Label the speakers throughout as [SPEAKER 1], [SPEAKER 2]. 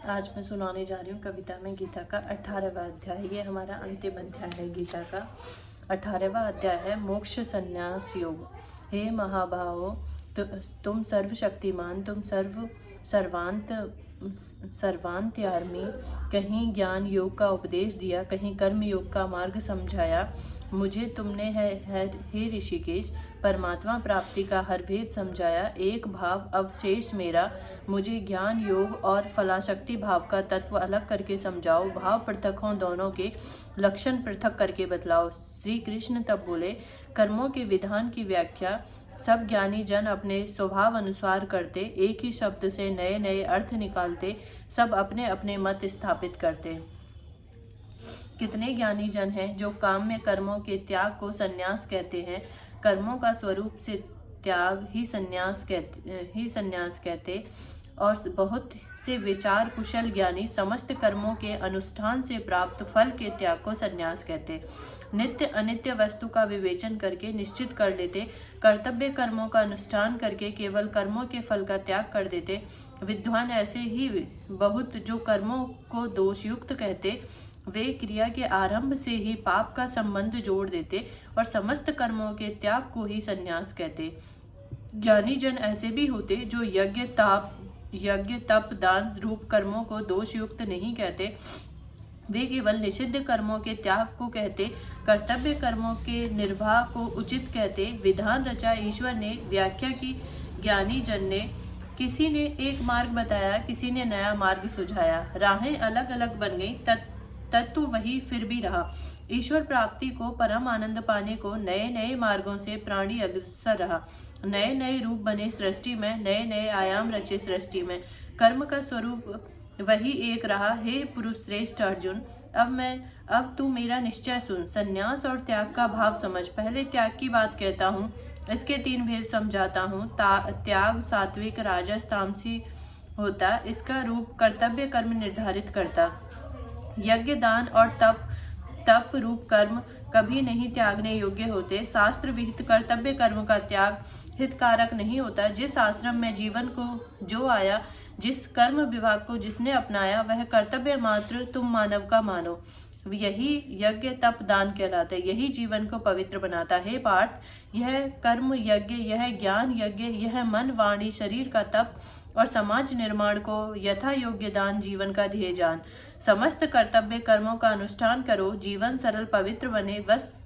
[SPEAKER 1] आज मैं सुनाने जा रही हूँ कविता में गीता का 18वां अध्याय। ये हमारा अंतिम अध्याय है गीता का। 18वां अध्याय है मोक्ष संन्यास योग। हे महाभावो, तुम सर्वशक्तिमान, तुम सर्वांतर्यामी। कहीं ज्ञान योग का उपदेश दिया, कहीं कर्म योग का मार्ग समझाया। मुझे तुमने हे ऋषिकेश परमात्मा प्राप्ति का हर भेद समझाया। एक भाव अवशेष मेरा, मुझे ज्ञान योग और फलाशक्ति भाव का तत्व अलग करके समझाओ। भाव पृथक हों दोनों के, लक्षण पृथक करके बतलाओ। श्री कृष्ण तब बोले, कर्मों के विधान की व्याख्या सब ज्ञानी जन अपने स्वभाव अनुसार करते, एक ही शब्द से नए नए अर्थ निकालते, सब अपने अपने मत स्थापित करते। कितने ज्ञानी जन हैं जो काम में कर्मों के त्याग को संन्यास कहते हैं। कर्मों का स्वरूप से त्याग ही संन्यास कहते और बहुत से विचार कुशल ज्ञानी समस्त कर्मों के अनुष्ठान से प्राप्त फल के त्याग को संन्यास कहते। नित्य अनित्य वस्तु का विवेचन करके निश्चित कर लेते, कर्तव्य कर्मों का अनुष्ठान करके केवल कर्मों के फल का त्याग कर देते। विद्वान ऐसे ही बहुत जो कर्मों को दोषयुक्त कहते, वे क्रिया के आरंभ से ही पाप का संबंध जोड़ देते और समस्त कर्मों के त्याग को ही संन्यास कहते। ज्ञानी जन ऐसे भी होते जो यज्ञ तप दान रूप कर्मों को दोषयुक्त नहीं कहते, वे केवल निषिद्ध कर्मों के त्याग को कहते, कर्तव्य कर्मों के निर्वाह को उचित कहते। विधान रचा ईश्वर ने, व्याख्या की ज्ञानी जन ने। किसी ने एक मार्ग बताया, किसी ने नया मार्ग सुझाया। राहें अलग अलग बन गई, तत्व वही फिर भी रहा। ईश्वर प्राप्ति को, परम आनंद पाने को नए नए मार्गों से प्राणी अग्रसर रहा। नए नए रूप बने सृष्टि में, नए नए आयाम रचे सृष्टि में। कर्म का स्वरूप वही एक रहा। हे पुरुष श्रेष्ठ अर्जुन, अब तू मेरा निश्चय सुन। संन्यास और त्याग का भाव समझ। पहले त्याग की बात कहता हूँ, इसके 3 भेद समझाता हूँ। त्याग सात्विक, राजस, तामसी होता। इसका रूप कर्तव्य कर्म निर्धारित करता। यज्ञ दान और तप रूप कर्म कभी नहीं त्यागने योग्य होते। शास्त्र विहित कर्तव्य कर्म का त्याग हितकारक नहीं होता। जिस आश्रम में जीवन को जो आया, जिस कर्म विभाग को जिसने अपनाया, वह कर्तव्य मात्र तुम मानव का मानो। यही यज्ञ तप दान कहलाता है, यही जीवन को पवित्र बनाता है। पार्थ, यह कर्म यज्ञ, यह ज्ञान यज्ञ, यह मन वाणी शरीर का तप और समाज निर्माण को यथा योग्य दान जीवन का ध्येय जान। समस्त कर्तव्य कर्मों का अनुष्ठान करो, जीवन सरल पवित्र बने, बस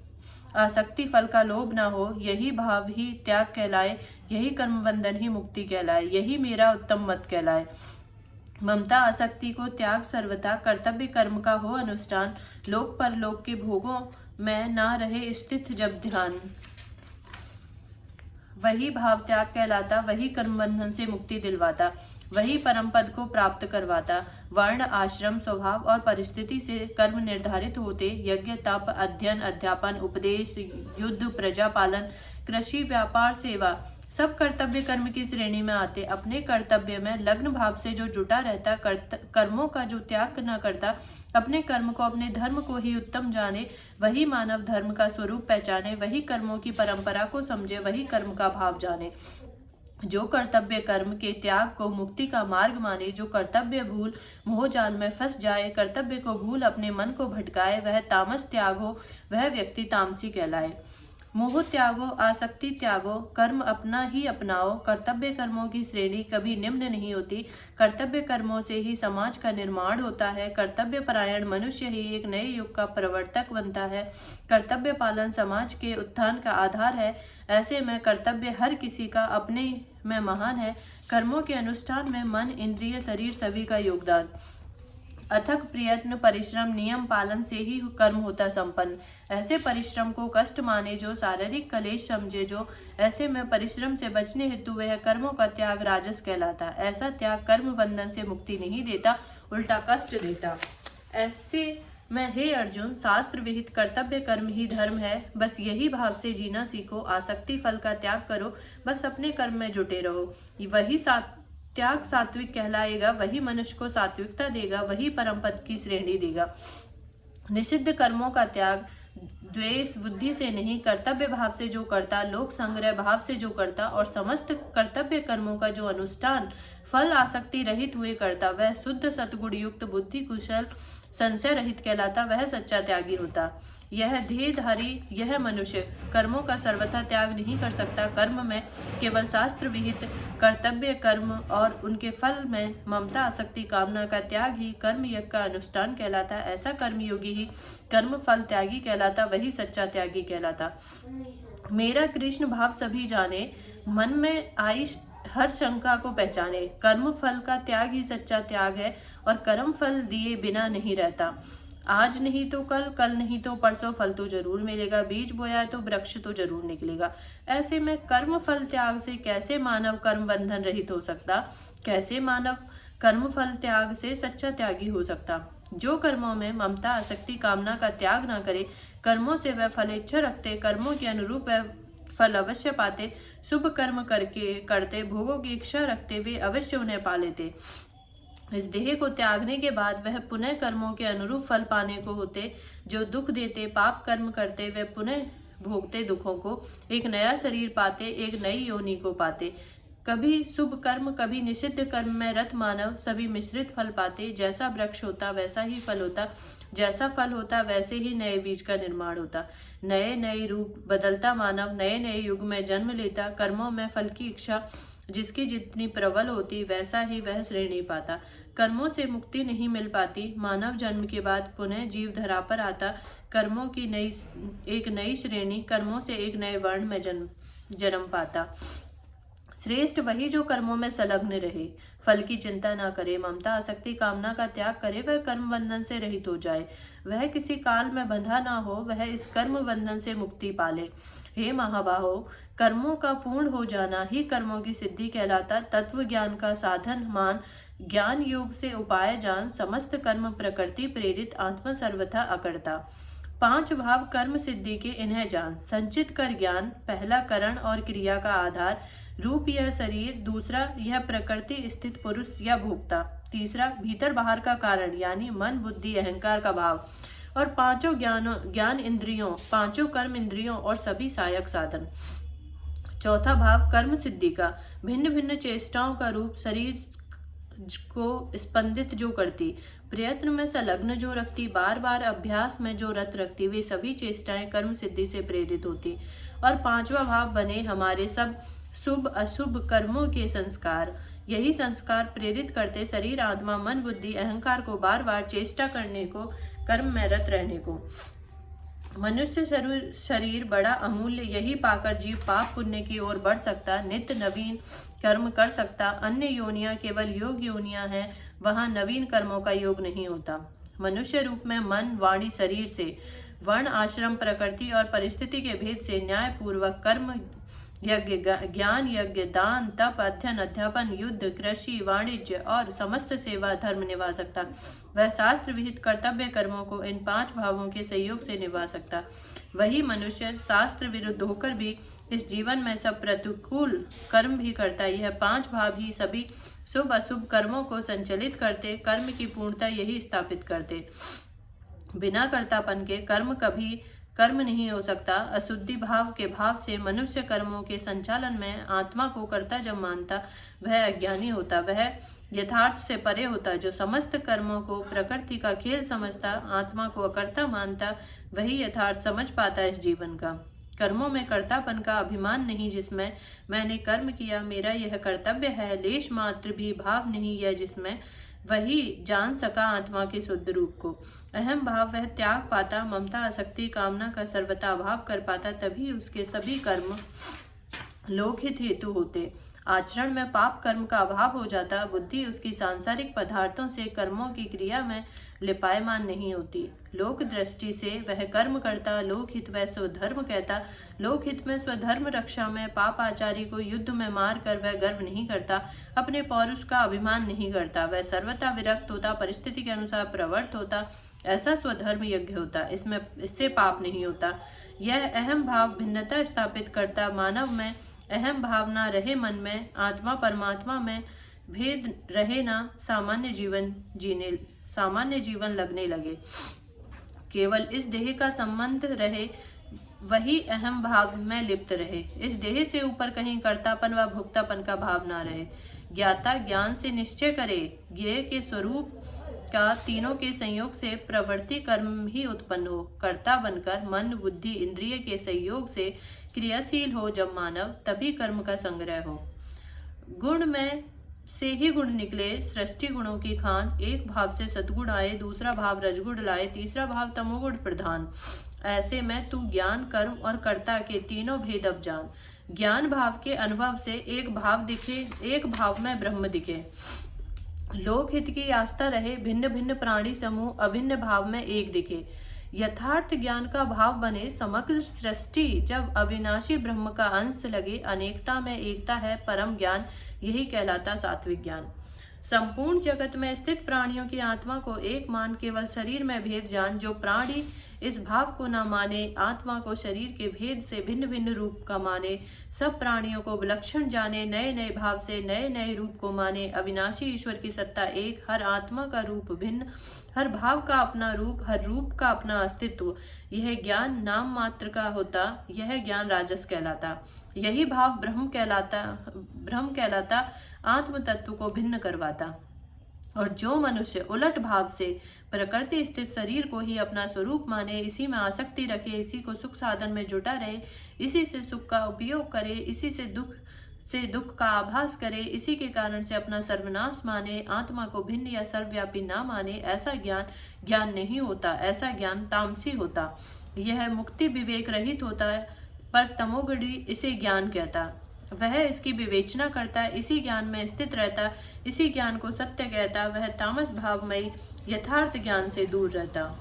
[SPEAKER 1] आसक्ति फल का लोभ न हो। यही भाव ही त्याग कहलाए, यही कर्म बंधन ही मुक्ति कहलाए, यही मेरा उत्तम मत कहलाए। ममता आसक्ति को त्याग सर्वथा, कर्तव्य कर्म का हो अनुष्ठान। लोक परलोक के भोगों में ना रहे स्थित जब ध्यान। वही भाव त्याग कहलाता, वही कर्म बंधन से मुक्ति दिलवाता, वही परम पद को प्राप्त करवाता। वर्ण आश्रम स्वभाव और परिस्थिति से कर्म निर्धारित होते। यज्ञ तप अध्ययन अध्यापन उपदेश युद्ध प्रजा पालन कृषि व्यापार सेवा सब कर्तव्य कर्म की श्रेणी में आते। अपने कर्तव्य में लग्न भाव से जो जुटा रहता, कर्मों का जो त्याग न करता, अपने कर्म को अपने धर्म को ही उत्तम जाने, वही मानव धर्म का स्वरूप पहचाने, वही कर्मों की परंपरा को समझे, वही कर्म का भाव जाने। जो कर्तव्य कर्म के त्याग को मुक्ति का मार्ग माने, जो कर्तव्य भूल मोह जाल में फंस जाए, कर्तव्य को भूल अपने मन को भटकाए, वह तामस त्याग हो, वह व्यक्ति तामसी कहलाए। मोह त्यागो, आसक्ति त्यागो, कर्म अपना ही अपनाओ। कर्तव्य कर्मों की श्रेणी कभी निम्न नहीं होती। कर्तव्य कर्मों से ही समाज का निर्माण होता है। कर्तव्य परायण मनुष्य ही एक नए युग का प्रवर्तक बनता है। कर्तव्य पालन समाज के उत्थान का आधार है। ऐसे में कर्तव्य हर किसी का अपने में महान है। कर्मों के अनुष्ठान में मन, इंद्रिय, शरीर सभी का योगदान। अथक प्रयत्न परिश्रम नियम पालन से ही कर्म होता संपन्न। ऐसे परिश्रम को कष्ट माने जो शारीरिक कलेश समझे, जो ऐसे में परिश्रम से बचने हेतु वह कर्मों का त्याग राजस कहलाता। ऐसा त्याग कर्म बंधन से मुक्ति नहीं देता, उल्टा कष्ट देता। ऐसे में हे अर्जुन, शास्त्र विहित कर्तव्य कर्म ही धर्म है। बस यही भाव से जीना सीखो। आसक्ति फल का त्याग करो, बस अपने कर्म में जुटे रहो। वही त्याग सात्विक कहलाएगा, वही मनुष्य को सात्विकता देगा, वही परम पद की श्रेणी देगा। निषिद्ध कर्मों का त्याग द्वेष बुद्धि से नहीं, कर्तव्य भाव से जो करता, लोक संग्रह भाव से जो करता और समस्त कर्तव्य कर्मों का जो अनुष्ठान फल आसक्ति रहित हुए करता वह शुद्ध सतगुण युक्त बुद्धि कुशल संशय रहित कहलाता, वह सच्चा त्यागी होता। यह देहधारी यह मनुष्य कर्मों का सर्वथा त्याग नहीं कर सकता। कर्म में केवल शास्त्र विहित कर्तव्य कर्म और उनके फल में ममता आसक्ति कामना का त्याग ही कर्म यज्ञ का अनुष्ठान कहलाता। ऐसा कर्मयोगी ही कर्म फल त्यागी कहलाता, वही सच्चा त्यागी कहलाता। मेरा कृष्ण भाव सभी जाने, मन में आई हर शंका को पहचाने। कर्म फल का त्याग ही सच्चा त्याग है और कर्म फल दिए बिना नहीं रहता। आज नहीं तो कल, कल नहीं तो परसों फल तो जरूर मिलेगा। बीज बोया है तो वृक्ष तो जरूर निकलेगा। ऐसे में कर्म फल त्याग से कैसे मानव कर्म बंधन रहित हो सकता? कैसे मानव कर्म फल त्याग से सच्चा त्यागी हो सकता? जो कर्मों में ममता आसक्ति कामना का त्याग ना करे, कर्मों से वह फल इच्छा रखते, कर्मों के अनुरूप वह फल अवश्य पाते, शुभ कर्म करते भोगों की इच्छा रखते, वे अवश्य उन्हें पा लेते। इस देह को त्यागने के बाद वह पुनः कर्मों के अनुरूप फल पाने को होते, जो दुख देते। पाप कर्म करते वे पुनः भोगते दुखों को, एक नया शरीर पाते, एक नई योनि को पाते। कभी शुभ कर्म कभी निषिद्ध कर्म में रत मानव सभी मिश्रित फल पाते। जैसा वृक्ष होता वैसा ही फल होता, जैसा फल होता वैसे ही नए बीज का निर्माण होता। नए नए रूप बदलता मानव नए नए युग में जन्म लेता। कर्मों में फल की इच्छा जिसकी जितनी प्रबल होती वैसा ही वह श्रेणी पाता। कर्मों से मुक्ति नहीं मिल पाती। मानव जन्म के बाद पुनः जीव धरा पर आता। कर्मों की एक नई श्रेणी, कर्मों से एक नए वर्ण में जन्म पाता। श्रेष्ठ वही जो कर्मों में संलग्न रहे, फल की चिंता ना करे, ममता आसक्ति कामना का त्याग करे, वह कर्म बंधन से रहित हो जाए। वह किसी काल में बंधा ना हो, वह इस कर्म बंधन से मुक्ति पाले। हे महाबाहो, कर्मों का पूर्ण हो जाना ही कर्मों की सिद्धि कहलाता। तत्व ज्ञान का साधन मान, ज्ञान योग से उपाय जान, समस्त कर्म प्रकृति प्रेरित, आत्मा सर्वथा अकर्ता। 5 भाव कर्म सिद्धि के इन्हें जान। संचित कर ज्ञान, पहला करण और क्रिया का आधार, रूप यह शरीर, दूसरा यह प्रकृति स्थित पुरुष या भोक्ता, तीसरा भीतर बाहर का कारण यानी मन बुद्धि अहंकार का भाव, और 5 ज्ञान इंद्रियों, 5 कर्म इंद्रियों और सभी सहायक साधन। चौथा भाव कर्म सिद्धि का, भिन्न भिन्न चेष्टाओं का रूप, शरीर को स्पंदित जो करती, प्रयत्न में संलग्न जो रखती, बार बार अभ्यास में जो रत रखती, वे सभी चेष्टाएं कर्म सिद्धि से प्रेरित होती। और 5वां भाव बने हमारे सब शुभ अशुभ कर्मों के संस्कार। यही संस्कार प्रेरित करते शरीर आत्मा मन बुद्धि अहंकार को बार बार चेष्टा करने को, कर्म में रत रहने को। मनुष्य शरीर बड़ा अमूल्य, यही पाकर जीव पाप पुण्य की ओर बढ़ सकता, नित्य नवीन कर्म कर सकता। अन्य योनियां केवल योग योनियां हैं, वहां नवीन कर्मों का योग नहीं होता। मनुष्य रूप में मन वाणी शरीर से, वर्ण आश्रम प्रकृति और परिस्थिति के भेद से न्याय पूर्वक कर्म यज्ञ ज्ञान यज्ञ दान तप अध्ययन अध्यापन युद्ध कृषि वाणिज्य और समस्त सेवा धर्म निभा सकता। वह शास्त्र विहित कर्तव्य कर्मों को इन 5 भावों के सहयोग से निभा सकता। वही मनुष्य शास्त्र विरुद्ध होकर भी इस जीवन में सब प्रतिकूल कर्म भी करता। यह 5 भाव ही सभी शुभ अशुभ कर्मों को संचालित करते, कर्म की पूर्णता यही स्थापित करते। बिना कर्तापन के कर्म नहीं हो सकता। अशुद्धि भाव के भाव से मनुष्य कर्मों के संचालन में आत्मा को कर्ता जब मानता, वह अज्ञानी होता, वह यथार्थ से परे होता। जो समस्त कर्मों को प्रकृति का खेल समझता, आत्मा को अकर्ता मानता, वही यथार्थ समझ पाता इस जीवन का। कर्मों में कर्तापन का अभिमान नहीं, जिसमें मैंने कर्म किया, मेरा यह कर्तव्य है, लेश मात्र भी भाव नहीं है जिसमें, वही जान सका आत्मा के शुद्ध रूप को। अहम भाव वह त्याग पाता, ममता आसक्ति कामना का सर्वथा अभाव कर पाता, तभी उसके सभी कर्म लोकहित हेतु होते। आचरण में पाप कर्म का अभाव हो जाता। बुद्धि उसकी सांसारिक पदार्थों से कर्मों की क्रिया में लिपायमान नहीं होती। लोक दृष्टि से वह कर्म करता, लोकहित वह स्वधर्म कहता। लोकहित में स्वधर्म रक्षा में पापाचारी को युद्ध में मार कर वह गर्व नहीं करता, अपने पौरुष का अभिमान नहीं करता। वह सर्वथा विरक्त होता, परिस्थिति के अनुसार प्रवृत्त होता। ऐसा स्वधर्म यज्ञ होता, इससे पाप नहीं होता। यह अहम भाव भिन्नता स्थापित करता। मानव में अहम भावना रहे, मन में आत्मा परमात्मा में भेद रहे ना, सामान्य जीवन लगने लगे। केवल इस देह का संबंध रहे, वही अहम भाव में लिप्त रहे। इस देह से ऊपर कहीं कर्तापन व भोक्तापन का भाव ना रहे। ज्ञाता ज्ञान से निश्चय करे, ज्ञेय के स्वरूप का तीनों के संयोग से प्रवृत्ति कर्म ही उत्पन्न हो। कर्ता बनकर मन बुद्धि इंद्रिय के संयोग से क्रियाशील हो जब मानव, तभी कर्म का संग्रह हो। गुण में से ही गुण निकले, सृष्टि गुणों की खान। एक भाव से सद्गुण आए, दूसरा भाव रजगुण लाए, तीसरा भाव तमोगुण प्रधान। ऐसे में तू ज्ञान कर्म और कर्ता के तीनों भेद अब जान। ज्ञान भाव के अनुभव से एक भाव दिखे, एक भाव में ब्रह्म दिखे। लोक हित की आस्था रहे, भिन्न भिन्न प्राणी समूह अभिन्न भाव में एक दिखे। यथार्थ ज्ञान का भाव बने, समग्र सृष्टि जब अविनाशी ब्रह्म का अंश लगे। अनेकता में एकता है परम ज्ञान, यही कहलाता सात्विक ज्ञान। संपूर्ण जगत में स्थित प्राणियों की आत्मा को एक मान, केवल शरीर में भेद जान। जो प्राणी इस भाव को न माने, आत्मा को शरीर के भेद से भिन्न भिन्न रूप का माने, सब प्राणियों को विलक्षण जाने, नए नए भाव से नए नए रूप को माने। अविनाशी ईश्वर की सत्ता एक, हर आत्मा का रूप भिन्न, हर भाव का अपना रूप, हर रूप का अपना अस्तित्व। यह ज्ञान नाम मात्र का होता, यह ज्ञान राजस कहलाता। यही भाव ब्रह्म कहलाता आत्म तत्व को भिन्न करवाता। और जो मनुष्य उलट भाव से प्रकृति स्थित शरीर को ही अपना स्वरूप माने, इसी में आसक्ति रखे, इसी को सुख साधन में जुटा रहे, इसी से सुख का उपयोग करे, इसी से दुख का आभास करे, इसी के कारण से अपना सर्वनाश माने, आत्मा को भिन्न या सर्वव्यापी ना माने, ऐसा ज्ञान नहीं होता। ऐसा ज्ञान तामसी होता। यह मुक्ति विवेक रहित होता है, पर तमोगुणी इसे ज्ञान कहता। वह इसकी विवेचना करता, इसी ज्ञान में स्थित रहता, इसी ज्ञान को सत्य कहता। वह तामस भावमयी यथार्थ ज्ञान से दूर रहता।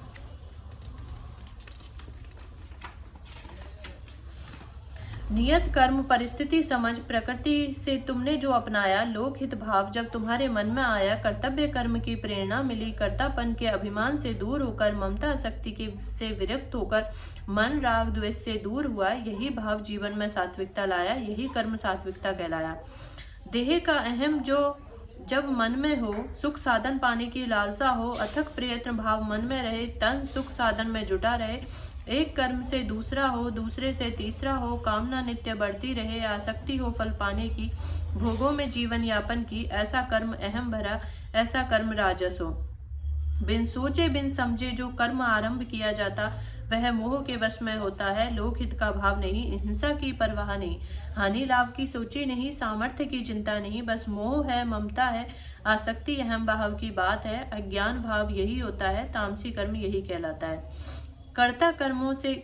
[SPEAKER 1] नियत कर्म परिस्थिति समझ, प्रकृति से तुमने जो अपनाया, लोकहित भाव जब तुम्हारे मन में आया, कर्तव्य कर्म की प्रेरणा मिली, कर्तापन के अभिमान से दूर होकर, ममता शक्ति से विरक्त होकर मन राग द्वेष से दूर हुआ, यही भाव जीवन में सात्विकता लाया, यही कर्म सात्विकता कहलाया। देह का अहम जो जब मन में हो, सुख साधन पाने की लालसा हो, अथक प्रयत्न भाव मन में रहे, तन सुख साधन में जुटा रहे, एक कर्म से दूसरा हो, दूसरे से तीसरा हो, कामना नित्य बढ़ती रहे, आसक्ति हो फल पाने की, भोगों में जीवन यापन की, ऐसा कर्म अहम भरा, ऐसा कर्म राजस हो। बिन सोचे बिन समझे जो कर्म आरंभ किया जाता, वह मोह के वश में होता है। लोकहित का भाव नहीं, हिंसा की परवाह नहीं, हानि लाभ की सोची नहीं, सामर्थ्य की चिंता नहीं, बस मोह है, ममता है, आसक्ति अहम भाव की बात है। अज्ञान भाव यही होता है, तामसी कर्म यही कहलाता है। कर्ता कर्मों से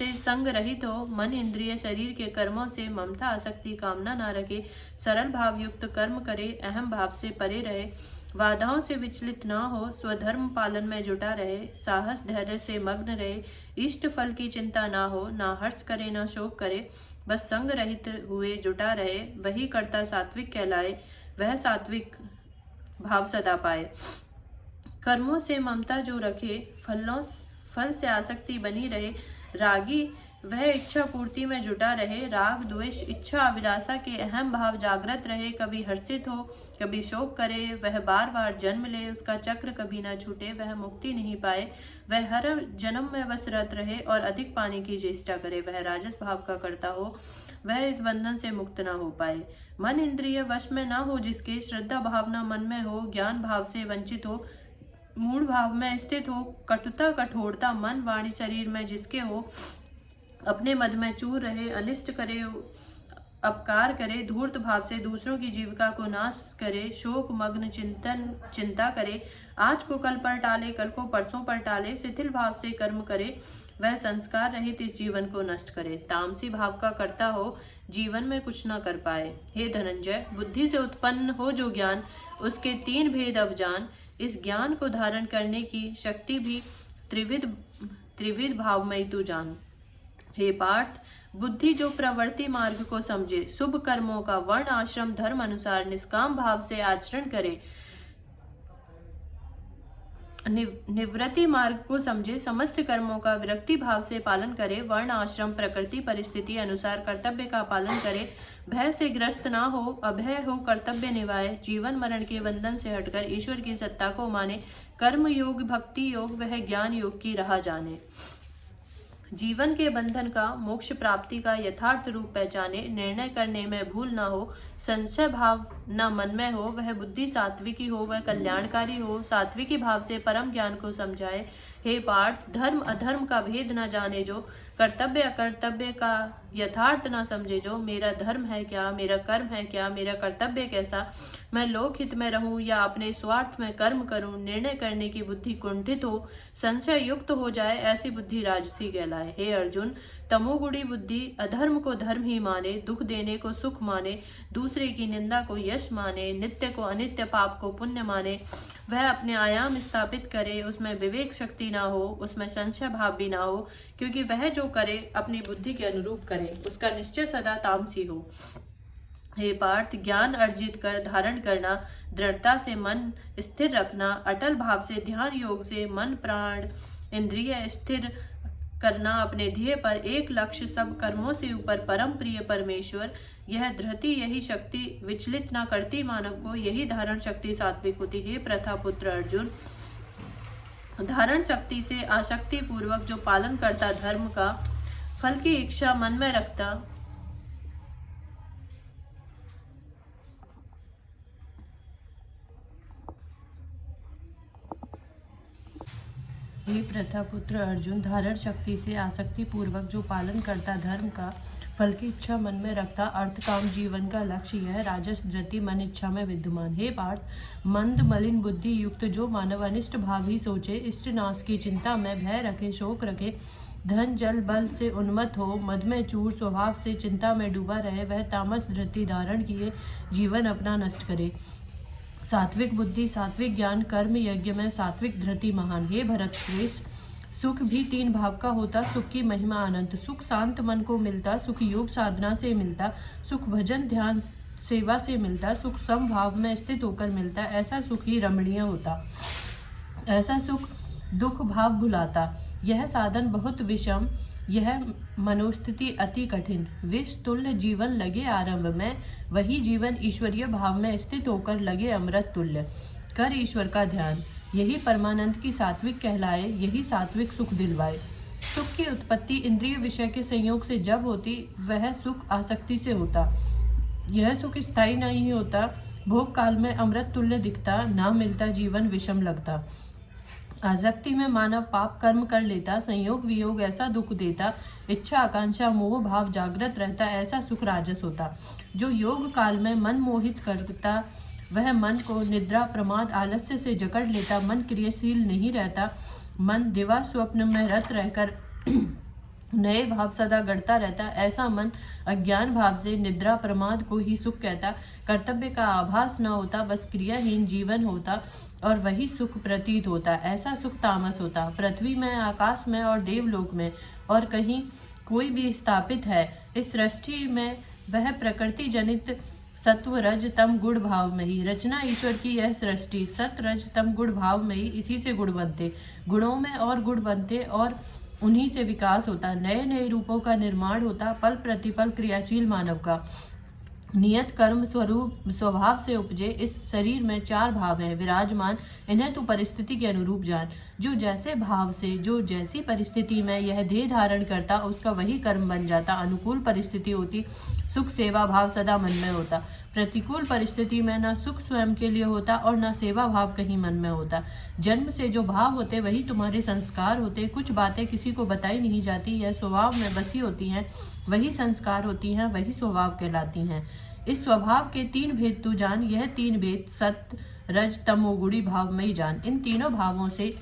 [SPEAKER 1] संग रहित हो, मन इंद्रिय शरीर के कर्मों से ममता आसक्ति कामना न रखे, सरल भाव युक्त कर्म करे, अहम भाव से परे रहे, बाधाओं से विचलित न हो, स्वधर्म पालन में जुटा रहे, साहस धैर्य से मग्न रहे, इष्ट फल की चिंता ना हो, ना हर्ष करे ना शोक करे, बस संग रहित हुए जुटा रहे, वही कर्ता सात्विक कहलाए, वह सात्विक भाव सदा पाए। कर्मों से ममता जो रखे, फल से आसक्ति बनी रहे, रागी वह इच्छा पूर्ति में जुटा रहे, राग द्वेष इच्छा अभिलाषा के अहम भाव जागृत रहे, कभी हर्षित हो कभी शोक करे, वह बार बार जन्म ले, उसका चक्र कभी न छूटे, वह मुक्ति नहीं पाए, वह हर जन्म में बस रत रहे और अधिक पाने की चेष्टा करे, वह राजस भाव का करता हो, वह इस बंधन से मुक्त न हो पाए। मन इंद्रिय वश में न हो जिसके, श्रद्धा भावना मन में हो, ज्ञान भाव से वंचित हो, मूढ़ भाव में स्थित हो, कटुता कठोरता मन वाणी शरीर में जिसके हो, अपने मद में चूर रहे, अनिष्ट करे अपकार करे, धूर्त भाव से दूसरों की जीविका को नाश करे, शोक मग्न चिंता करे, आज को कल पर टाले, कल को परसों पर टाले, शिथिल भाव से कर्म करे, वह संस्कार रहित इस जीवन को नष्ट करे, तामसी भाव का करता हो, जीवन में कुछ न कर पाए। हे धनंजय, बुद्धि से उत्पन्न हो जो ज्ञान, उसके तीन भेद अवजान, इस ज्ञान को धारण करने की शक्ति भी त्रिविध भावमयी तू जान। हे पार्थ, बुद्धि जो प्रवृत्ति मार्ग को समझे, शुभ कर्मों का वर्ण आश्रम धर्म अनुसार निष्काम भाव से आचरण करे, निवृत्ति मार्ग को समझे, समस्त कर्मों का विरक्ति भाव से पालन करे, वर्ण आश्रम प्रकृति परिस्थिति अनुसार कर्तव्य का पालन करे, भय से ग्रस्त ना हो, अभय हो कर्तव्य निभाए, जीवन मरण के बंधन से हटकर ईश्वर की सत्ता को माने, कर्म योग भक्ति योग वह ज्ञान योग की राह जाने। जीवन के बंधन का, मोक्ष प्राप्ति का यथार्थ रूप पहचाने, निर्णय करने में भूल न हो, संशय भाव न मन में हो, वह बुद्धि सात्विकी हो, वह कल्याणकारी हो, सात्विकी भाव से परम ज्ञान को समझाए। हे पार्थ, धर्म अधर्म का भेद न जाने जो, कर्तव्य अकर्तव्य का यथार्थ न समझे जो, मेरा धर्म है क्या, मेरा कर्म है क्या, मेरा कर्तव्य कैसा, मैं लोकहित में रहूं या अपने स्वार्थ में कर्म करूं, निर्णय करने की बुद्धि कुंठित हो, संशय युक्त हो जाए, ऐसी बुद्धि राजसी कहलाए। हे अर्जुन, तमोगुणी बुद्धि अधर्म को धर्म ही माने, दुख देने को सुख माने, दूसरे की निंदा को यश माने, नित्य को अनित्य, पाप को पुण्य माने, वह अपने आयाम स्थापित करे, उसमें विवेक शक्ति ना हो, उसमें संशय भाव भी ना हो, क्योंकि वह जो करे अपनी बुद्धि के अनुरूप करे, उसका निश्चय सदा तामसी हो। हे पार्थ, ज्ञान अर्जित कर धारण करना, दृढ़ता से मन स्थिर रखना, अटल भाव से ध्यान योग से मन प्राण इंद्रिय स्थिर करना, अपने ध्येय पर एक लक्ष्य, सब कर्मों से ऊपर परम प्रिय परमेश्वर, यह धृति यही शक्ति विचलित न करती मानव को, यही धारण शक्ति सात्विक होती है। प्रथा पुत्र अर्जुन, धारण शक्ति से आसक्ति पूर्वक जो पालन करता धर्म का, फल की इच्छा मन में रखता, हे प्रथा पुत्र अर्जुन, धारण शक्ति से आसक्ति पूर्वक जो पालन करता धर्म का, फल की इच्छा मन में रखता, अर्थ काम जीवन का लक्ष्य यह राजस धृति मन इच्छा में विद्यमान। हे पार्थ, मंद मलिन बुद्धि युक्त जो मानव अनिष्ट भाव ही सोचे, इष्ट नाश की चिंता में भय रखे, शोक रखे, धन जल बल से उन्मत्त हो, मद में चूर स्वभाव से चिंता में डूबा रहे, वह तामस धृति धारण किए जीवन अपना नष्ट करे। सात्विक बुद्धि, सात्विक ज्ञान, कर्म यज्ञ में सात्विक धृति महान। हे भरत श्रेष्ठ, सुख भी तीन भाव का होता, सुख की महिमा अनंत, सुख शांत मन को मिलता, सुख योग साधना से मिलता, सुख भजन ध्यान सेवा से मिलता, सुख समभाव में स्थित होकर मिलता, ऐसा सुख ही रमणीय होता, ऐसा सुख दुख भाव भुलाता। यह साधन बहुत विषम, यह मनोस्थिति अति कठिन, विष तुल्य जीवन लगे आरंभ में, वही जीवन ईश्वरीय भाव में स्थित होकर लगे अमृत तुल्य। कर ईश्वर का ध्यान, यही परमानंद की सात्विक कहलाए, यही सात्विक सुख दिलवाए। सुख की उत्पत्ति इंद्रिय विषय के संयोग से जब होती, वह सुख आसक्ति से होता, यह सुख स्थायी नहीं होता, भोग काल में अमृत तुल्य दिखता, ना मिलता जीवन विषम लगता। आसक्ति में मानव पाप कर्म कर लेता, संयोग वियोग ऐसा दुख देता, इच्छा आकांक्षा मोह भाव जागृत रहता, ऐसा सुख राजस होता। जो योग काल में मन मोहित करता, वह मन को निद्रा प्रमाद आलस्य से जकड़ लेता, मन क्रियाशील नहीं रहता, मन दिवा स्वप्न में रत रहकर नए भाव सदा गढ़ता रहता, ऐसा मन अज्ञान भाव से निद्रा प्रमाद को ही सुख कहता, कर्तव्य का आभास न होता, बस क्रियाहीन जीवन होता और वही सुख प्रतीत होता, ऐसा सुख तामस होता। पृथ्वी में, आकाश में और देवलोक में और कहीं कोई भी स्थापित है, इस सृष्टि में वह प्रकृति जनित सत्व रज तम गुण भाव में ही, रचना ईश्वर की यह सृष्टि सत रज तम गुण भाव में ही, इसी से गुण बनते, गुणों में और गुण बनते और उन्हीं से विकास होता, नए नए रूपों का निर्माण होता, पल प्रतिपल क्रियाशील मानव का नियत कर्म स्वरूप स्वभाव से उपजे। इस शरीर में चार भाव हैं विराजमान, इन्हें तो परिस्थिति के अनुरूप जान। जो जैसे भाव से, जो जैसी परिस्थिति में यह देह धारण करता, उसका वही कर्म बन जाता। अनुकूल परिस्थिति होती, सुख सेवा भाव सदा मन में होता, प्रतिकूल परिस्थिति में न सुख स्वयं के लिए होता और न सेवा भाव कहीं मन में होता। जन्म से जो भाव होते वही तुम्हारे संस्कार होते। कुछ बातें किसी को बताई नहीं जाती, यह स्वभाव में बसी होती हैं, वही संस्कार होती हैं, वही स्वभाव कहलाती हैं। इस स्वभाव के तीन भेद तू जान, यह तीन भेद सत रज तमोगुणी भाव में ही जान। इन तीनों भावों से,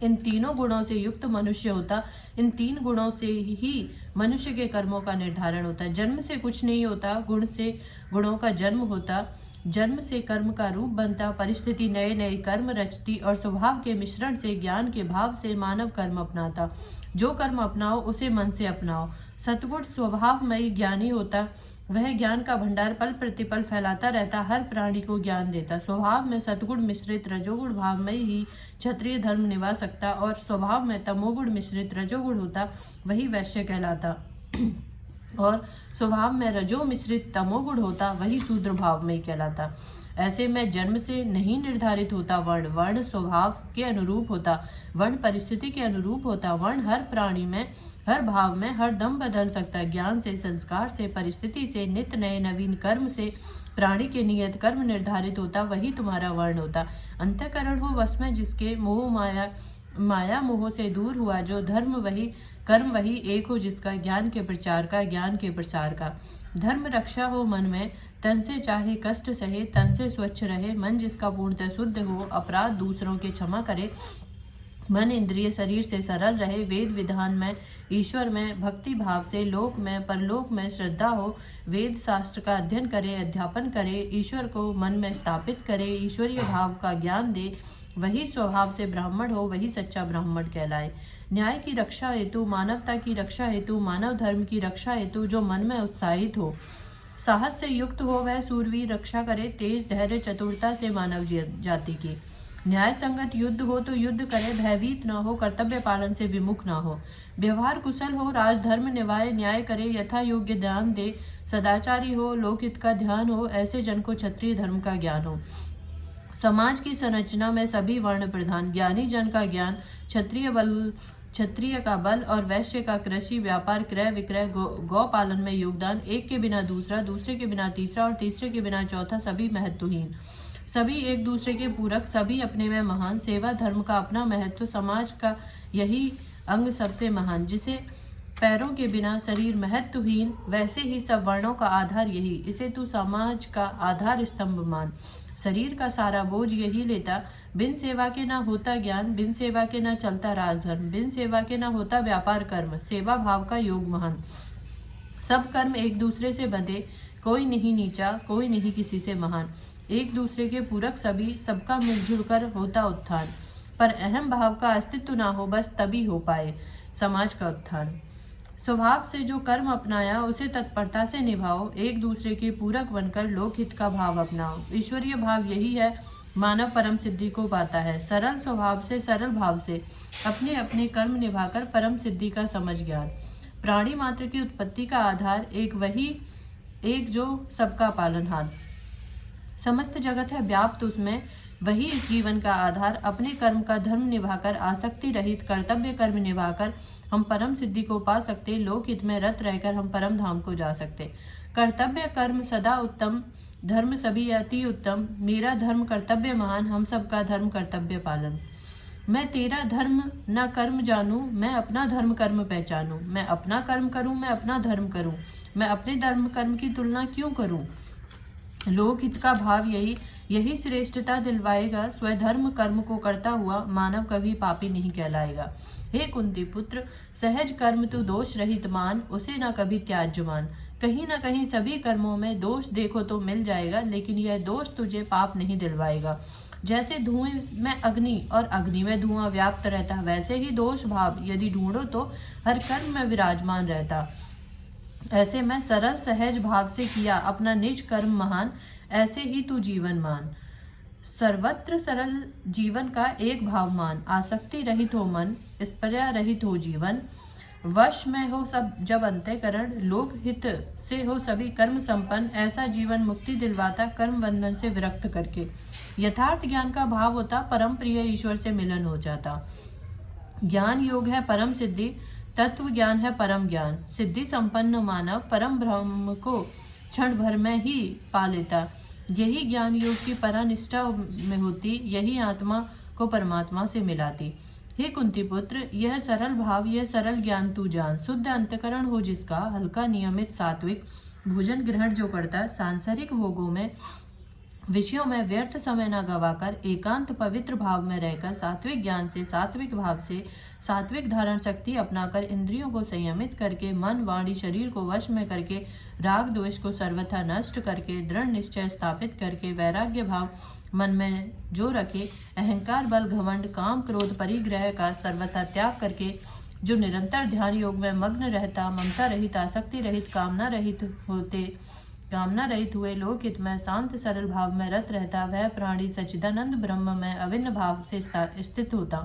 [SPEAKER 1] इन तीनों गुणों से युक्त मनुष्य होता, इन तीन गुणों से ही मनुष्य के कर्मों का निर्धारण होता है। जन्म से कुछ नहीं होता, गुण से गुणों का जन्म होता, जन्म से कर्म का रूप बनता, परिस्थिति नए नए कर्म रचती और स्वभाव के मिश्रण से ज्ञान के भाव से मानव कर्म अपनाता। जो कर्म अपनाओ उसे मन से अपनाओ। सतगुण स्वभावमयी ज्ञानी होता, वह ज्ञान का भंडार पल प्रतिपल फैलाता रहता, हर प्राणी को ज्ञान देता। स्वभाव में सतगुण मिश्रित रजोगुण भाव में ही क्षत्रिय धर्म निभा सकता और स्वभाव में तमोगुण मिश्रित रजोगुण होता, वही वैश्य कहलाता। और स्वभाव में रजो मिश्रित तमोगुण होता, वही शूद्र भाव में ही कहलाता। ऐसे में जन्म से नहीं निर्धारित होता वर्ण, वर्ण स्वभाव के अनुरूप होता, वर्ण परिस्थिति के अनुरूप होता, वर्ण हर प्राणी में, हर भाव में, हर दम बदल सकता। ज्ञान से, संस्कार से, परिस्थिति से, नित्य नए नवीन कर्म से प्राणी के नियत कर्म निर्धारित होता, वही तुम्हारा वर्ण होता। अंतःकरण हो वश में जिसके, मोह माया मोह से दूर हुआ जो, धर्म वही, कर्म वही एक हो जिसका, ज्ञान के प्रचार का, ज्ञान के प्रसार का। धर्म रक्षा हो मन में, तन से चाहे कष्ट सहे, तन से स्वच्छ रहे, मन जिसका पूर्णतः शुद्ध हो, अपराध दूसरों के क्षमा करे, मन इंद्रिय शरीर से सरल रहे, वेद विधान में, ईश्वर में भक्ति भाव से, लोक में परलोक में श्रद्धा हो, वेद शास्त्र का अध्ययन करे, अध्यापन करे, ईश्वर को मन में स्थापित करे, ईश्वरीय भाव का ज्ञान दे, वही स्वभाव से ब्राह्मण हो, वही सच्चा ब्राह्मण कहलाए। न्याय की रक्षा हेतु, मानवता की रक्षा हेतु, मानव धर्म की रक्षा हेतु जो मन में उत्साहित हो, साहस से युक्त हो, वह सूरवीर रक्षा करे, तेज धैर्य चतुरता से मानव जाति की। न्याय संगत युद्ध हो तो युद्ध करे, भयभीत न हो, कर्तव्य पालन से विमुख न हो, व्यवहार कुशल हो, राजधर्म निभाए, न्याय करे, यथा योग्य ध्यान दे, सदाचारी हो, लोकहित का ध्यान हो, ऐसे जन को क्षत्रिय धर्म का ज्ञान हो। समाज की संरचना में सभी वर्ण प्रधान, ज्ञानी जन का ज्ञान, क्षत्रिय का बल और वैश्य का कृषि, व्यापार, क्रय विक्रय, गौ पालन में योगदान, एक के बिना दूसरा, दूसरे के बिना तीसरा और तीसरे के बिना चौथा, सभी महत्वहीन, सभी एक दूसरे के पूरक, सभी अपने में महान, सेवा धर्म का अपना महत्व, समाज का यही अंग सबसे महान, जिसे पैरों के बिना शरीर महत्वहीन, वैसे ही सब वर्णों का आधार यही, इसे तू समाज का आधार स्तंभ मान। शरीर का सारा बोझ यही लेता, बिन सेवा के ना होता ज्ञान, बिन सेवा के ना चलता राजधर्म, बिन सेवा के ना होता व्यापार कर्म, सेवा भाव का योग महान। सब कर्म एक दूसरे से बंधे, कोई नहीं नीचा, कोई नहीं किसी से महान, एक दूसरे के पूरक सभी, सबका मिलजुल कर होता उत्थान, पर अहम भाव का अस्तित्व ना हो, बस तभी हो पाए समाज का उत्थान। स्वभाव से जो कर्म अपनाया उसे तत्परता से निभाओ, एक दूसरे के पूरक बनकर लोकहित का भाव अपनाओ। ईश्वरीय भाव यही है, मानव परम सिद्धि को पाता है। सरल स्वभाव से, सरल भाव से अपने अपने कर्म निभाकर परम सिद्धि का समझ ज्ञान। प्राणी मात्र की उत्पत्ति का आधार एक वही, एक जो सबका पालनहार, समस्त जगत है व्याप्त उसमें, वही इस जीवन का आधार। अपने कर्म का धर्म निभाकर, आसक्ति रहित कर्तव्य कर्म निभाकर हम परम सिद्धि को पा सकते, लोकहित में रत रहकर हम परम धाम को जा सकते। कर्तव्य कर्म सदा उत्तम, धर्म सभी अति उत्तम, मेरा धर्म कर्तव्य महान, हम सबका धर्म कर्तव्य पालन। मैं तेरा धर्म न कर्म जानूं, मैं अपना धर्म कर्म पहचानूं, मैं अपना कर्म करूं, मैं अपना धर्म करूं, मैं अपने धर्म कर्म की तुलना क्यों करूं। लोकहित का भाव यही श्रेष्ठता दिलवाएगा, स्वधर्म कर्म को करता हुआ मानव कभी पापी नहीं कहलाएगा। हे कुंती पुत्र, सहज कर्म तू दोष रहित मान, उसे न कभी त्याज्य मान। कहीं न कहीं सभी कर्मों में दोष देखो तो मिल जाएगा, लेकिन यह दोष तुझे पाप नहीं दिलवाएगा। जैसे धुएं में अग्नि और अग्नि में धुआं व्याप्त रहता, वैसे ही दोष भाव यदि ढूंढो तो हर कर्म में विराजमान रहता। ऐसे में सरल सहज भाव से किया अपना निज कर्म महान, ऐसे ही तू जीवन मान। सर्वत्र सरल जीवन का एक भाव मान, आसक्ति रहित हो मन, स्पर्या रहित हो जीवन, वश में हो सब जब अंतःकरण, लोक हित से हो सभी कर्म संपन्न, ऐसा जीवन मुक्ति दिलवाता कर्म बंधन से विरक्त करके। यथार्थ ज्ञान का भाव होता, परम प्रिय ईश्वर से मिलन हो जाता। ज्ञान योग है परम सिद्धि, तत्व ज्ञान है परम ज्ञान, सिद्धि संपन्न मानव परम ब्रह्म को क्षण भर में ही पा लेता। यही ज्ञान योग की परानिष्ठा में होती, यही आत्मा को परमात्मा से मिलाती। हे कुंती पुत्र, यह सरल भाव, यह सरल ज्ञान तू जान। शुद्ध अंतकरण हो जिसका, हल्का नियमित सात्विक भोजन ग्रहण जो करता, सांसारिक भोगों में विषयों में व्यर्थ समय न गवाकर, एकांत पवित्र भाव में रहकर, सात्विक ज्ञान से, सात्विक भाव से, सात्विक धारण शक्ति अपनाकर, इंद्रियों को संयमित करके, मन वाणी शरीर को वश में करके, राग द्वेष को सर्वथा नष्ट करके, दृढ़ निश्चय स्थापित करके, वैराग्य भाव मन में जो रखे, अहंकार बल घमंड काम क्रोध परिग्रह का सर्वथा त्याग करके, जो निरंतर ध्यान योग में मग्न रहता, ममता रहित, आसक्ति रहित, कामना रहित हुए लोकहित में शांत सरल भाव में रत रहता, वह प्राणी सच्चिदानंद ब्रह्म में अभिन्न भाव से स्थित होता।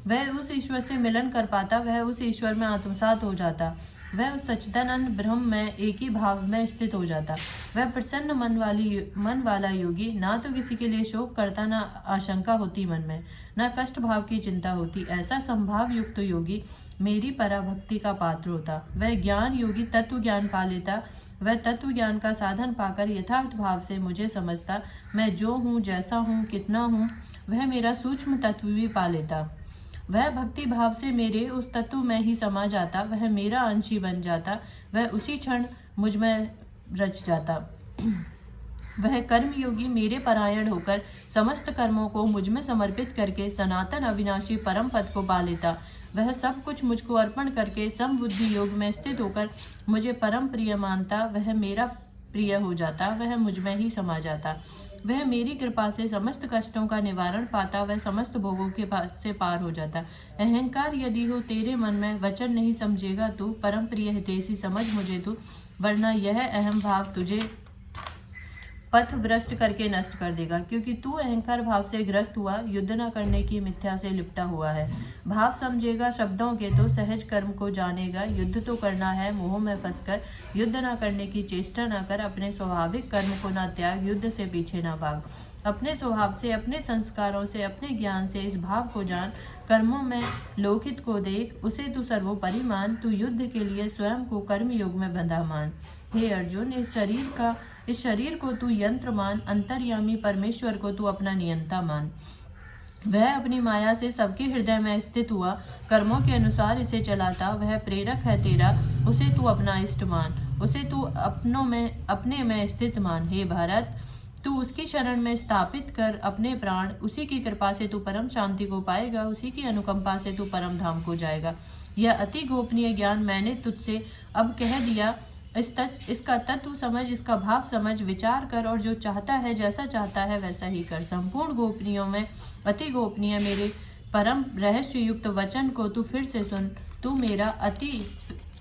[SPEAKER 1] वह उस ईश्वर से मिलन कर पाता, वह उस ईश्वर में आत्मसात हो जाता। वह उस सच्चिदानंद ब्रह्म में एक ही भाव में स्थित हो जाता। वह प्रसन्न मन वाला योगी ना तो किसी के लिए शोक करता, ना आशंका होती मन में, ना कष्ट भाव की चिंता होती। ऐसा संभाव युक्त योगी मेरी पराभक्ति का पात्र होता। वह ज्ञान योगी तत्व ज्ञान पा लेता। वह तत्व ज्ञान का साधन पाकर यथार्थ भाव से मुझे समझता। मैं जो हूँ, जैसा हूँ, कितना हूँ, वह मेरा सूक्ष्म तत्व भी पा लेता। वह भक्ति भाव से मेरे उस तत्व में ही समा जाता। वह मेरा अंश ही बन जाता। वह उसी क्षण मुझ में रच जाता। वह कर्म योगी मेरे परायण होकर समस्त कर्मों को मुझ में समर्पित करके सनातन अविनाशी परम पद को पा लेता। वह सब कुछ मुझको अर्पण करके समबुद्धि योग में स्थित होकर मुझे परम प्रिय मानता। वह मेरा प्रिय हो जाता। वह मुझ में ही समा जाता। वह मेरी कृपा से समस्त कष्टों का निवारण पाता। वह समस्त भोगों के पास से पार हो जाता। अहंकार यदि हो तेरे मन में, वचन नहीं समझेगा तू, परम प्रिय हितैषी समझ मुझे तू, वरना यह अहम भाव तुझे पथ भ्रष्ट करके नष्ट कर देगा। क्योंकि तू अहंकार भाव से ग्रस्त हुआ, युद्ध न करने की मिथ्या से लिपटा हुआ है। भाव समझेगा शब्दों के तो सहज कर्म को जानेगा। युद्ध तो करना है मोह में फंसकर, युद्ध न करने की चेष्टा न कर। अपने स्वाभाविक कर्म को न त्याग, युद्ध से पीछे न भाग। अपने स्वभाव से, अपने संस्कारों से, अपने ज्ञान से इस भाव को जान। कर्मों में लोकहित को देख, उसे तू सर्वोपरि मान। तू युद्ध के लिए स्वयं को कर्म योग में बंधा मान। हे अर्जुन, इस शरीर को तू यंत्र मान। अंतर्यामी परमेश्वर को तू अपना नियंता मान। वह अपनी माया से सबके हृदय में स्थित हुआ, कर्मों के अनुसार इसे चलाता। वह प्रेरक है तेरा, उसे तू अपना इष्ट मान। उसे तू अपने में स्थित मान। हे भारत, तू उसकी शरण में स्थापित कर अपने प्राण। उसी की कृपा से तू परम शांति को पाएगा। उसी की अनुकंपा से तू परम धाम को जाएगा। यह अति गोपनीय ज्ञान मैंने तुझसे अब कह दिया। इसका तत्व समझ, इसका भाव समझ, विचार कर और जो चाहता है, जैसा चाहता है वैसा ही कर। संपूर्ण गोपनीयों में अति गोपनीय मेरे परम रहस्य युक्त वचन को तू फिर से सुन। तू मेरा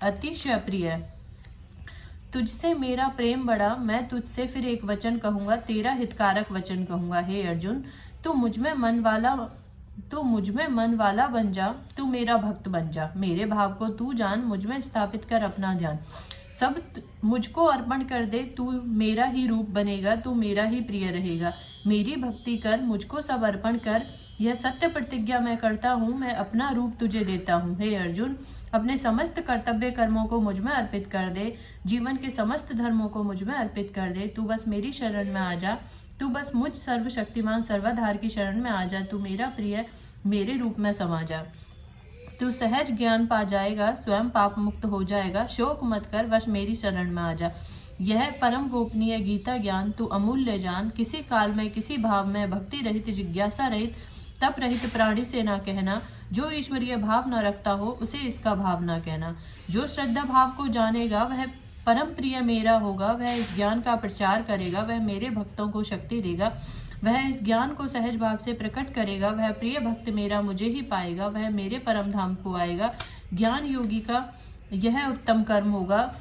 [SPEAKER 1] अतिशय प्रिय है। तुझसे मेरा प्रेम बढ़ा। मैं तुझसे फिर एक वचन कहूंगा, तेरा हितकारक वचन कहूंगा। हे अर्जुन, तू मुझ में मन वाला बन जा। तू मेरा भक्त बन जा। मेरे भाव को तू जान, मुझ में स्थापित कर अपना ध्यान। सब मुझको अर्पण कर दे, तू मेरा ही रूप बनेगा। तू मेरा ही प्रिय रहेगा। मेरी भक्ति कर, मुझको सब अर्पण कर। यह सत्य प्रतिज्ञा मैं करता हूँ, मैं अपना रूप तुझे देता हूँ। हे अर्जुन, अपने समस्त कर्तव्य कर्मों को मुझ में अर्पित कर दे। जीवन के समस्त धर्मों को मुझ में अर्पित कर दे। तू बस मेरी शरण में आ जा। तू बस मुझ सर्वशक्तिमान सर्वाधार की शरण में आ जा। तू मेरा प्रिय, मेरे रूप में समा जा। तू सहज ज्ञान पा जाएगा, स्वयं पाप मुक्त हो जाएगा। शोक मत कर, बस मेरी शरण में आ जा। यह परम गोपनीय गीता ज्ञान तू अमूल्य जान। किसी काल में, किसी भाव में, भक्ति रहित, जिज्ञासा रहित, तप रहित प्राणी से ना कहना। जो ईश्वरीय भाव न रखता हो, उसे इसका भाव न कहना। जो श्रद्धा भाव को जानेगा, वह परम प्रिय मेरा होगा। वह इस ज्ञान का प्रचार करेगा। वह मेरे भक्तों को शक्ति देगा। वह इस ज्ञान को सहज भाव से प्रकट करेगा। वह प्रिय भक्त मेरा मुझे ही पाएगा। वह मेरे परम धाम को आएगा। ज्ञान योगी का यह उत्तम कर्म होगा,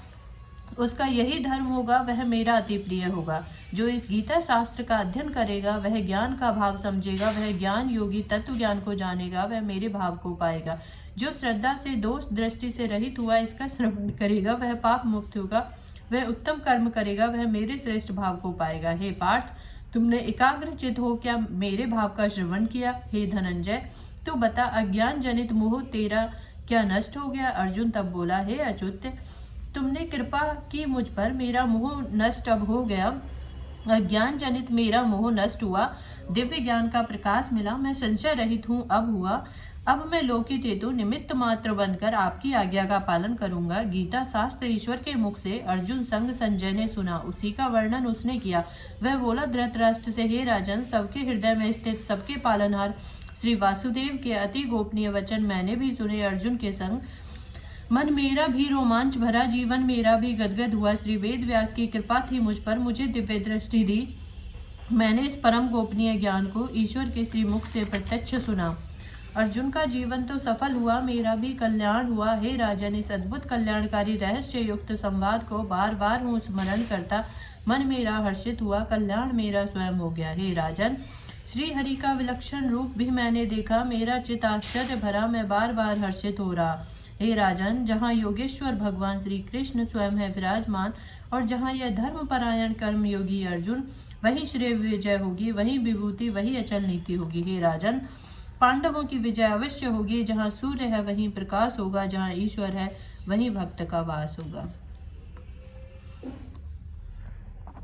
[SPEAKER 1] उसका यही धर्म होगा। वह मेरा अति प्रिय होगा। जो इस गीता शास्त्र का अध्ययन करेगा, वह ज्ञान का भाव समझेगा। वह ज्ञान योगी तत्व ज्ञान को जानेगा। वह मेरे भाव को पाएगा। जो श्रद्धा से, दोष दृष्टि से रहित हुआ इसका श्रवण करेगा, वह पाप मुक्त होगा। वह उत्तम कर्म करेगा। वह मेरे श्रेष्ठ भाव को पाएगा। हे पार्थ, तुमने एकाग्रचित हो क्या मेरे भाव का श्रवण किया? हे धनंजय, तू बता, अज्ञान जनित मोह तेरा क्या नष्ट हो गया? अर्जुन तब बोला, हे अच्युत, तुमने कृपा की मुझ पर, मेरा मोह नष्ट अब हो गया। अज्ञान जनित मेरा मोह नष्ट हुआ। दिव्य ज्ञान का प्रकाश मिला। मैं संशय रहित हूँ अब हुआ। अब मैं लोकित हेतु निमित्त मात्र बनकर आपकी आज्ञा का पालन करूंगा। गीता शास्त्र ईश्वर के मुख से अर्जुन संग संजय ने सुना। उसी का वर्णन उसने किया। वह बोला धृतराष्ट्र से, हे राजन, सबके हृदय में स्थित, सबके पालनहार श्री वासुदेव के अति गोपनीय वचन मैंने भी सुने। अर्जुन के संग मन मेरा भी रोमांच भरा, जीवन मेरा भी गदगद हुआ। श्री वेद व्यास की कृपा थी मुझ पर, मुझे दिव्य दृष्टि दी। मैंने इस परम गोपनीय ज्ञान को ईश्वर के श्री मुख से प्रत्यक्ष सुना। अर्जुन का जीवन तो सफल हुआ, मेरा भी कल्याण हुआ। हे राजन, इस अद्भुत कल्याणकारी रहस्य युक्त संवाद को बार बार हूँ स्मरण करता, मन मेरा हर्षित हुआ, कल्याण मेरा स्वयं हो गया। हे राजन, श्री हरि का विलक्षण रूप भी मैंने देखा, मेरा चित्त आश्चर्य भरा, मैं बार बार हर्षित हो रहा। हे राजन, जहाँ योगेश्वर भगवान श्री कृष्ण स्वयं है विराजमान और जहाँ यह धर्म परायण कर्म योगी अर्जुन, वही श्रेय विजय होगी, वही विभूति, वही अचल नीति होगी। हे राजन, पांडवों की विजय अवश्य होगी। जहाँ सूर्य है वहीं प्रकाश होगा, जहाँ ईश्वर है वहीं भक्त का वास होगा।